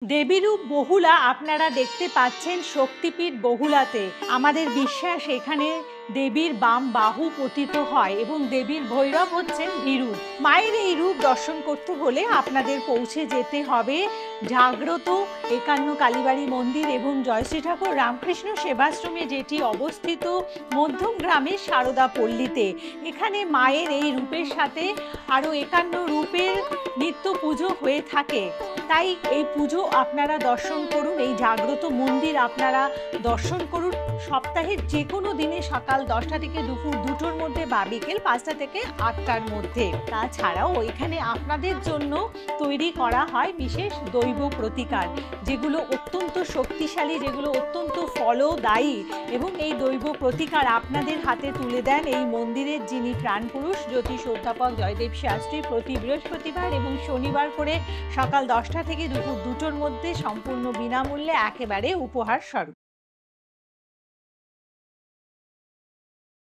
দেবীরূপ বহুলা আপনারা দেখতে পাচ্ছেন শক্তিপীঠ বহুলাতে। আমাদের বিশ্বাস এখানে দেবীর বাম বাহু পতিত হয় এবং দেবীর ভৈরব হচ্ছেন ভীরু। মায়ের এই রূপ দর্শন করতে হলে আপনাদের পৌঁছে যেতে হবে জাগ্রত একান্ন কালীবাড়ি মন্দির এবং জয়শ্রী ঠাকুর রামকৃষ্ণ সেবাশ্রমে, যেটি অবস্থিত মধ্যম গ্রামের সারদা পল্লীতে। এখানে মায়ের এই রূপের সাথে আরও একান্ন রূপের নিত্য পুজো হয়ে থাকে। তাই এই পুজো আপনারা দর্শন করুন, এই জাগ্রত মন্দির আপনারা দর্শন করুন সপ্তাহের যে কোনো দিনে সকাল 10টা থেকে দুপুর 2টোর মধ্যে বা বিকেল 5টা থেকে 8টার মধ্যে। তাছাড়াও এখানে আপনাদের জন্য তৈরি করা হয় বিশেষ দৈব প্রতিকার, যেগুলো অত্যন্ত শক্তিশালী, যেগুলো অত্যন্ত ফলদায়ী, এবং এই দৈব প্রতিকার আপনাদের হাতে তুলে দেন এই মন্দিরের যিনি প্রাণপুরুষ জ্যোতিষ অধ্যাপক জয়দেব শাস্ত্রী। প্রতি বৃহস্পতিবার এবং শনিবার করে সকাল 10টা থেকে দুপুর 2টোর মধ্যে সম্পূর্ণ বিনামূল্যে একেবারে উপহার স্বরূপ।